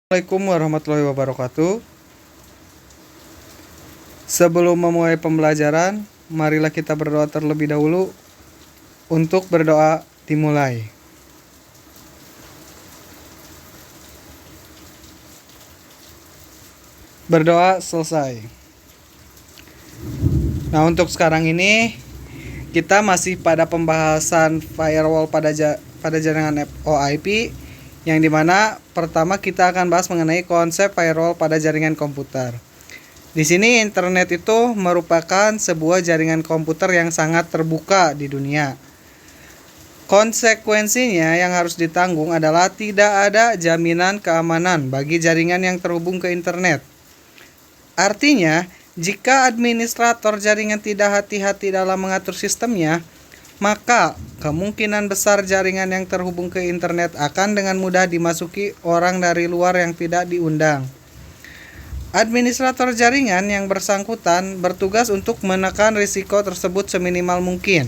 Assalamualaikum warahmatullahi wabarakatuh. Sebelum memulai pembelajaran, marilah kita berdoa terlebih dahulu. Untuk berdoa dimulai. Berdoa selesai. Nah, untuk sekarang ini kita masih pada pembahasan firewall pada jaringan VoIP, yang dimana pertama kita akan bahas mengenai konsep firewall pada jaringan komputer. Di sini internet itu merupakan sebuah jaringan komputer yang sangat terbuka di dunia. Konsekuensinya yang harus ditanggung adalah tidak ada jaminan keamanan bagi jaringan yang terhubung ke internet. Artinya, jika administrator jaringan tidak hati-hati dalam mengatur sistemnya, maka kemungkinan besar jaringan yang terhubung ke internet akan dengan mudah dimasuki orang dari luar yang tidak diundang. Administrator jaringan yang bersangkutan bertugas untuk menekan risiko tersebut seminimal mungkin.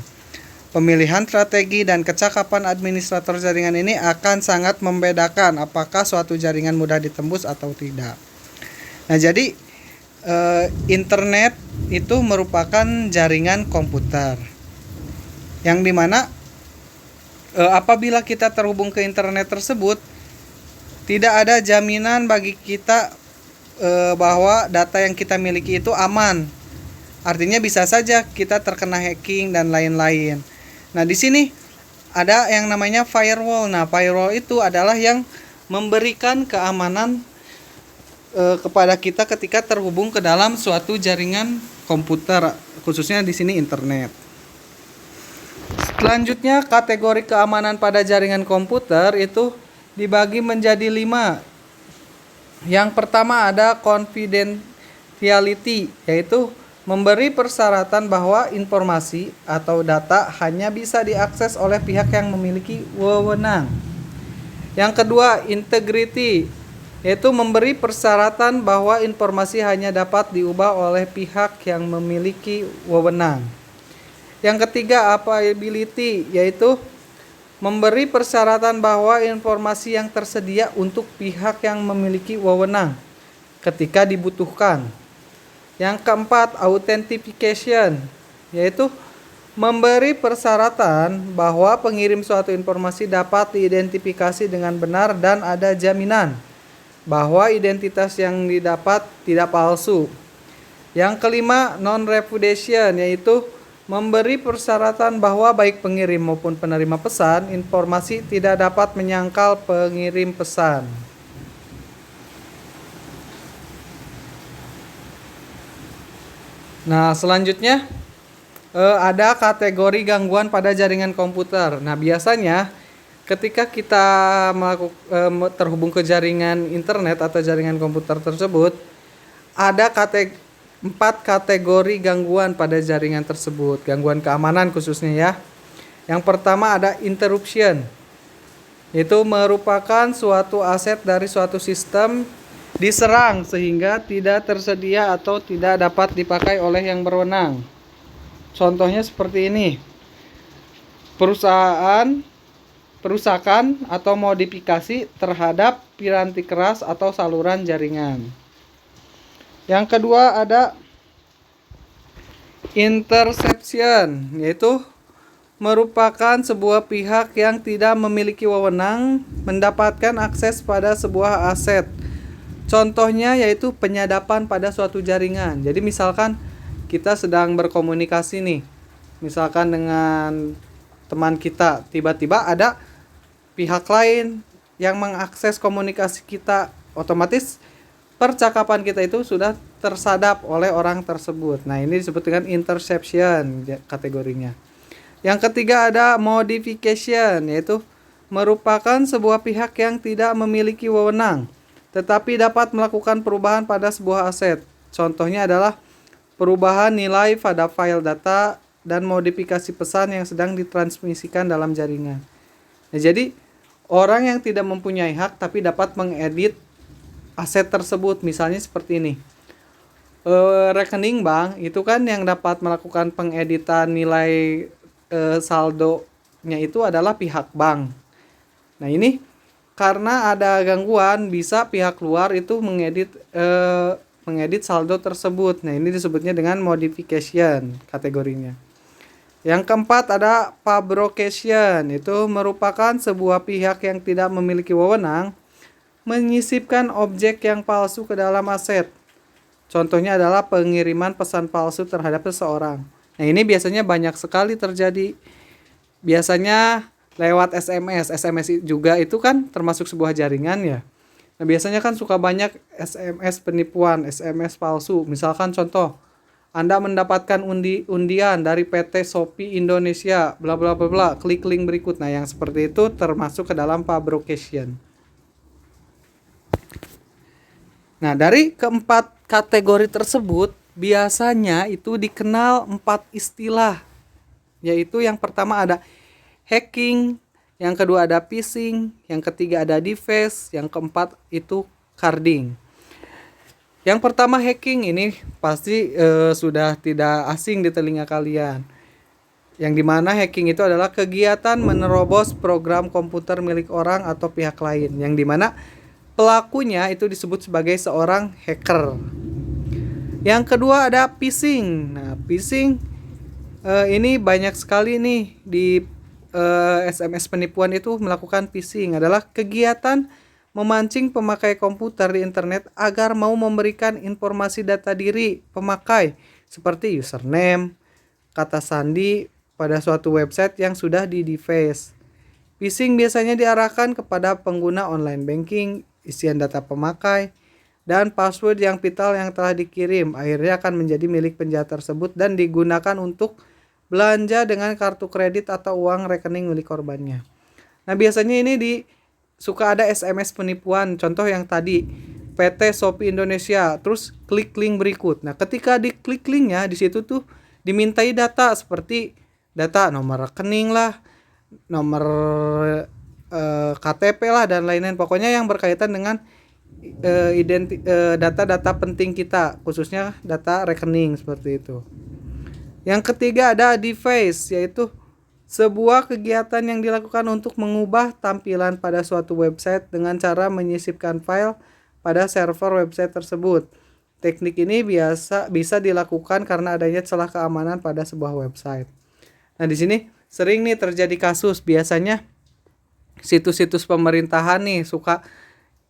Pemilihan strategi dan kecakapan administrator jaringan ini akan sangat membedakan apakah suatu jaringan mudah ditembus atau tidak. Nah, jadi internet itu merupakan jaringan komputer yang dimana apabila kita terhubung ke internet tersebut, tidak ada jaminan bagi kita bahwa data yang kita miliki itu aman. Artinya bisa saja kita terkena hacking dan lain-lain. Nah, di sini ada yang namanya firewall. Nah, firewall itu adalah yang memberikan keamanan kepada kita ketika terhubung ke dalam suatu jaringan komputer, khususnya di sini internet. Selanjutnya, kategori keamanan pada jaringan komputer itu dibagi menjadi 5. Yang pertama ada confidentiality, yaitu memberi persyaratan bahwa informasi atau data hanya bisa diakses oleh pihak yang memiliki wewenang. Yang kedua, integrity, yaitu memberi persyaratan bahwa informasi hanya dapat diubah oleh pihak yang memiliki wewenang. Yang ketiga, availability, yaitu memberi persyaratan bahwa informasi yang tersedia untuk pihak yang memiliki wewenang ketika dibutuhkan. Yang keempat, authentication, yaitu memberi persyaratan bahwa pengirim suatu informasi dapat diidentifikasi dengan benar dan ada jaminan bahwa identitas yang didapat tidak palsu. Yang kelima, non-repudiation, yaitu memberi persyaratan bahwa baik pengirim maupun penerima pesan, informasi tidak dapat menyangkal pengirim pesan. Nah, selanjutnya ada kategori gangguan pada jaringan komputer. Nah, biasanya ketika kita terhubung ke jaringan internet atau jaringan komputer tersebut, ada 4 kategori gangguan pada jaringan tersebut, gangguan keamanan khususnya ya. Yang pertama ada interruption, itu merupakan suatu aset dari suatu sistem diserang sehingga tidak tersedia atau tidak dapat dipakai oleh yang berwenang. Contohnya seperti ini: perusakan atau modifikasi terhadap piranti keras atau saluran jaringan. Yang kedua ada interception, yaitu merupakan sebuah pihak yang tidak memiliki wewenang mendapatkan akses pada sebuah aset. Contohnya yaitu penyadapan pada suatu jaringan. Jadi misalkan kita sedang berkomunikasi nih, misalkan dengan teman kita, tiba-tiba ada pihak lain yang mengakses komunikasi kita, otomatis percakapan kita itu sudah tersadap oleh orang tersebut. Nah, ini disebut dengan interception kategorinya. Yang ketiga ada modification, yaitu merupakan sebuah pihak yang tidak memiliki wewenang tetapi dapat melakukan perubahan pada sebuah aset. Contohnya adalah perubahan nilai pada file data dan modifikasi pesan yang sedang ditransmisikan dalam jaringan. Nah, jadi orang yang tidak mempunyai hak tapi dapat mengedit aset tersebut, misalnya seperti ini. Rekening bank itu kan yang dapat melakukan pengeditan nilai saldonya itu adalah pihak bank. Nah, ini karena ada gangguan bisa pihak luar itu mengedit saldo tersebut. Nah, ini disebutnya dengan modification kategorinya. Yang keempat ada fabrication, itu merupakan sebuah pihak yang tidak memiliki wewenang menyisipkan objek yang palsu ke dalam aset. Contohnya adalah pengiriman pesan palsu terhadap seseorang. Nah, ini biasanya banyak sekali terjadi. Biasanya lewat SMS. SMS juga itu kan termasuk sebuah jaringan ya. Nah, biasanya kan suka banyak SMS penipuan, SMS palsu. Misalkan contoh, Anda mendapatkan undian dari PT Shopee Indonesia, bla bla bla bla, klik link berikut. Nah, yang seperti itu termasuk ke dalam fabrication. Nah, dari keempat kategori tersebut, biasanya itu dikenal 4 istilah. Yaitu yang pertama ada hacking, yang kedua ada phishing, yang ketiga ada deface, yang keempat itu carding. Yang pertama hacking, ini pasti sudah tidak asing di telinga kalian. Yang dimana hacking itu adalah kegiatan menerobos program komputer milik orang atau pihak lain. Yang dimana pelakunya itu disebut sebagai seorang hacker. Yang kedua ada phishing. Nah, phishing ini banyak sekali nih di SMS penipuan itu melakukan phishing, adalah kegiatan memancing pemakai komputer di internet agar mau memberikan informasi data diri pemakai seperti username, kata sandi pada suatu website yang sudah di-deface. Phishing biasanya diarahkan kepada pengguna online banking, isian data pemakai, dan password yang vital yang telah dikirim akhirnya akan menjadi milik penjahat tersebut dan digunakan untuk belanja dengan kartu kredit atau uang rekening milik korbannya. Nah, biasanya ini suka ada SMS penipuan. Contoh yang tadi, PT Shopee Indonesia, terus klik link berikut. Nah, ketika diklik linknya, di situ tuh dimintai data seperti data nomor rekening lah, nomor KTP lah, dan lain-lain. Pokoknya yang berkaitan dengan data-data penting kita, khususnya data rekening seperti itu. Yang ketiga ada deface, yaitu sebuah kegiatan yang dilakukan untuk mengubah tampilan pada suatu website dengan cara menyisipkan file pada server website tersebut. Teknik ini bisa dilakukan karena adanya celah keamanan pada sebuah website. Nah, di sini sering nih terjadi kasus, biasanya situs-situs pemerintahan nih suka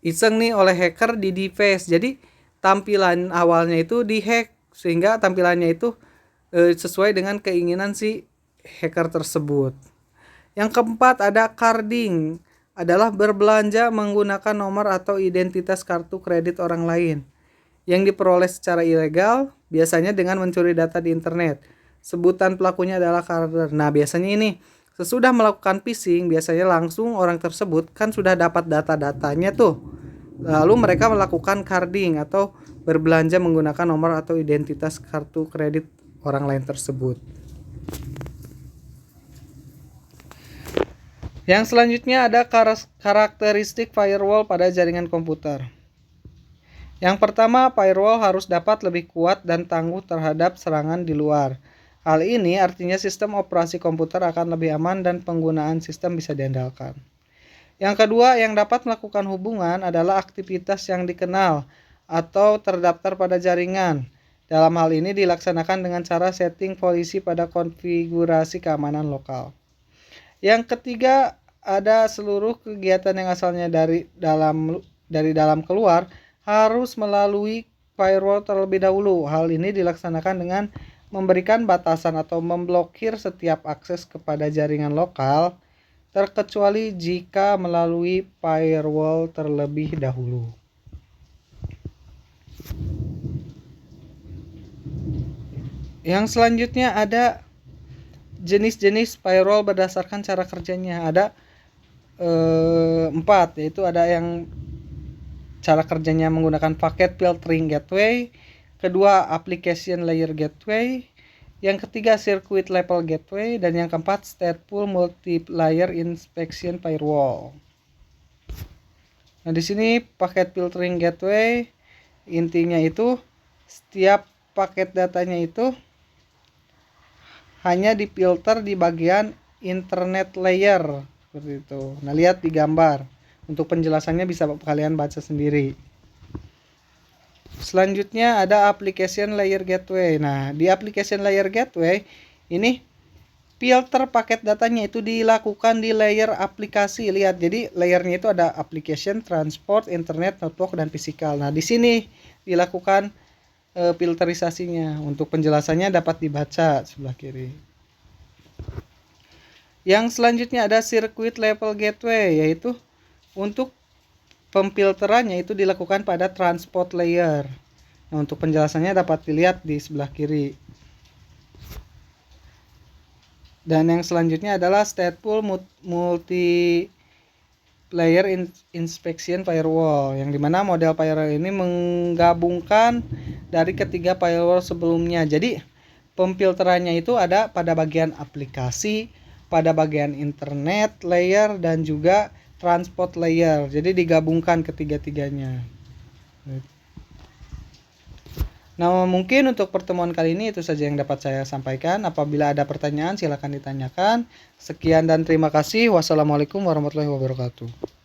iseng nih oleh hacker di deface. Jadi tampilan awalnya itu dihack sehingga tampilannya itu sesuai dengan keinginan si hacker tersebut. Yang keempat ada carding, adalah berbelanja menggunakan nomor atau identitas kartu kredit orang lain yang diperoleh secara ilegal, biasanya dengan mencuri data di internet. Sebutan pelakunya adalah carder. Nah, biasanya ini sesudah melakukan phishing, biasanya langsung orang tersebut kan sudah dapat data-datanya tuh. Lalu mereka melakukan carding atau berbelanja menggunakan nomor atau identitas kartu kredit orang lain tersebut. Yang selanjutnya ada karakteristik firewall pada jaringan komputer. Yang pertama, firewall harus dapat lebih kuat dan tangguh terhadap serangan di luar. Hal ini artinya sistem operasi komputer akan lebih aman dan penggunaan sistem bisa diandalkan. Yang kedua, yang dapat melakukan hubungan adalah aktivitas yang dikenal atau terdaftar pada jaringan. Dalam hal ini dilaksanakan dengan cara setting polisi pada konfigurasi keamanan lokal. Yang ketiga, ada seluruh kegiatan yang asalnya dari dalam keluar harus melalui firewall terlebih dahulu. Hal ini dilaksanakan dengan memberikan batasan atau memblokir setiap akses kepada jaringan lokal, terkecuali jika melalui firewall terlebih dahulu. Yang selanjutnya ada jenis-jenis firewall berdasarkan cara kerjanya. Ada 4, yaitu ada yang cara kerjanya menggunakan packet filtering gateway, kedua application layer gateway, yang ketiga circuit level gateway, dan yang keempat stateful multilayer inspection firewall. Nah, di sini packet filtering gateway intinya itu setiap paket datanya itu hanya difilter di bagian internet layer seperti itu. Nah, lihat di gambar. Untuk penjelasannya bisa kalian baca sendiri. Selanjutnya ada application layer gateway. Nah, di application layer gateway ini filter paket datanya itu dilakukan di layer aplikasi. Lihat, jadi layernya itu ada application, transport, internet, network, dan physical. Nah, di sini dilakukan filterisasinya. Untuk penjelasannya dapat dibaca sebelah kiri. Yang selanjutnya ada circuit level gateway, yaitu untuk pemfilterannya itu dilakukan pada transport layer. Nah, untuk penjelasannya dapat dilihat di sebelah kiri. Dan yang selanjutnya adalah stateful multi layer inspection firewall, yang dimana model firewall ini menggabungkan dari ketiga firewall sebelumnya. Jadi pemfilterannya itu ada pada bagian aplikasi, pada bagian internet layer, dan juga transport layer. Jadi digabungkan ketiga-tiganya. Nah, mungkin untuk pertemuan kali ini itu saja yang dapat saya sampaikan. Apabila ada pertanyaan, silakan ditanyakan. Sekian dan terima kasih. Wassalamualaikum warahmatullahi wabarakatuh.